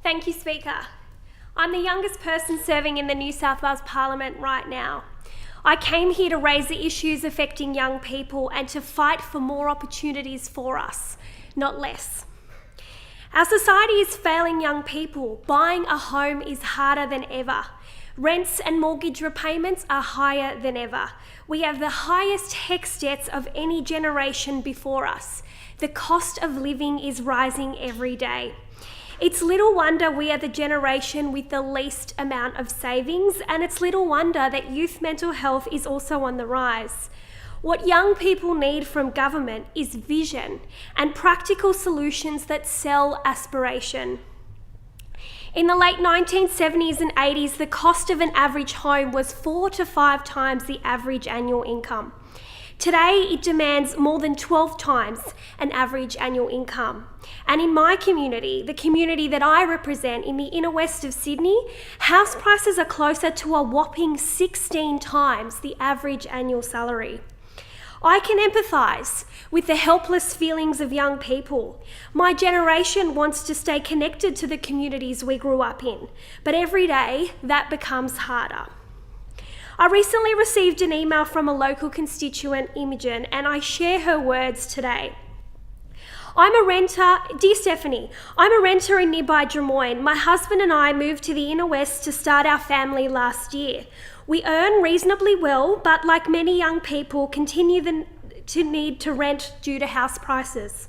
Thank you, Speaker. I'm the youngest person serving in the New South Wales Parliament right now. I came here to raise the issues affecting young people and to fight for more opportunities for us, not less. Our society is failing young people. Buying a home is harder than ever. Rents and mortgage repayments are higher than ever. We have the highest HECS debts of any generation before us. The cost of living is rising every day. It's little wonder we are the generation with the least amount of savings, and it's little wonder that youth mental health is also on the rise. What young people need from government is vision and practical solutions that sell aspiration. In the late 1970s and 80s, the cost of an average home was 4 to 5 times the average annual income. Today, it demands more than 12 times an average annual income. And in my community, the community that I represent in the inner west of Sydney, house prices are closer to a whopping 16 times the average annual salary. I can empathise with the helpless feelings of young people. My generation wants to stay connected to the communities we grew up in, but every day that becomes harder. I recently received an email from a local constituent, Imogen, and I share her words today. Dear Stephanie, I'm a renter in nearby Drummoyne. My husband and I moved to the inner west to start our family last year. We earn reasonably well, but like many young people, continue to need to rent due to house prices.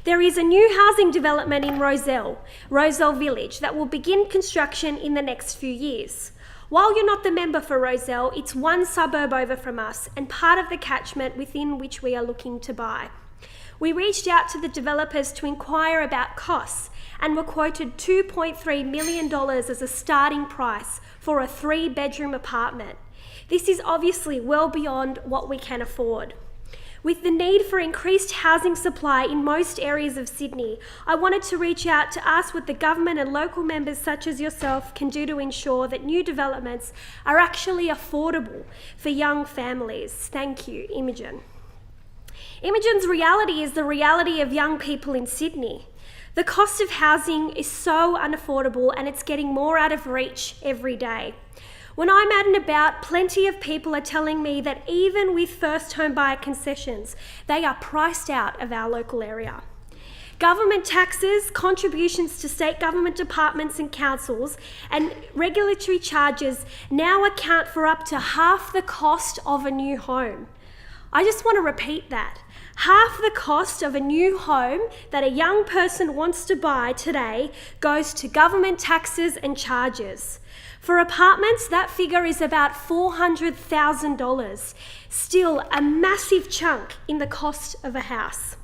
There is a new housing development in Roselle Village, that will begin construction in the next few years. While you're not the member for Roselle, it's one suburb over from us and part of the catchment within which we are looking to buy. We reached out to the developers to inquire about costs and were quoted $2.3 million as a starting price for a 3-bedroom apartment. This is obviously well beyond what we can afford. With the need for increased housing supply in most areas of Sydney, I wanted to reach out to ask what the government and local members such as yourself can do to ensure that new developments are actually affordable for young families. Thank you, Imogen. Imogen's reality is the reality of young people in Sydney. The cost of housing is so unaffordable and it's getting more out of reach every day. When I'm out and about, plenty of people are telling me that even with first home buyer concessions, they are priced out of our local area. Government taxes, contributions to state government departments and councils, and regulatory charges now account for up to half the cost of a new home. I just want to repeat that. Half the cost of a new home that a young person wants to buy today goes to government taxes and charges. For apartments, that figure is about $400,000, still a massive chunk in the cost of a house.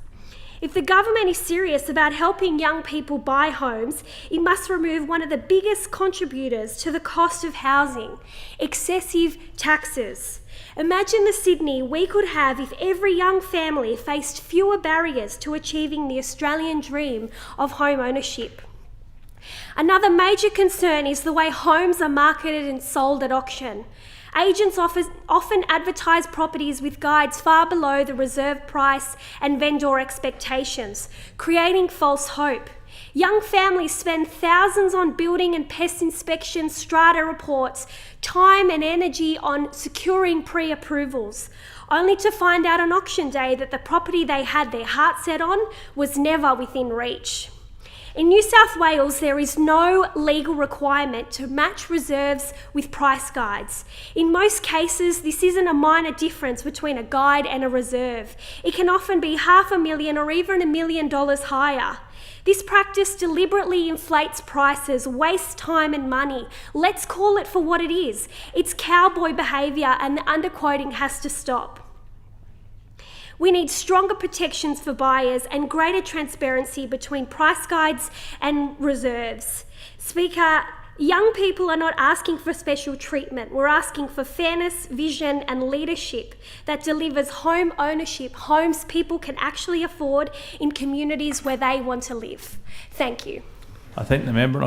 If the government is serious about helping young people buy homes, it must remove one of the biggest contributors to the cost of housing: excessive taxes. Imagine the Sydney we could have if every young family faced fewer barriers to achieving the Australian dream of home ownership. Another major concern is the way homes are marketed and sold at auction. Agents often advertise properties with guides far below the reserve price and vendor expectations, creating false hope. Young families spend thousands on building and pest inspections, strata reports, time and energy on securing pre-approvals, only to find out on auction day that the property they had their heart set on was never within reach. In New South Wales, there is no legal requirement to match reserves with price guides. In most cases, this isn't a minor difference between a guide and a reserve. It can often be $500,000 or even $1 million higher. This practice deliberately inflates prices, wastes time and money. Let's call it for what it is. It's cowboy behaviour, and the underquoting has to stop. We need stronger protections for buyers and greater transparency between price guides and reserves. Speaker, young people are not asking for special treatment. We're asking for fairness, vision and leadership that delivers home ownership, homes people can actually afford in communities where they want to live. Thank you. I thank the member.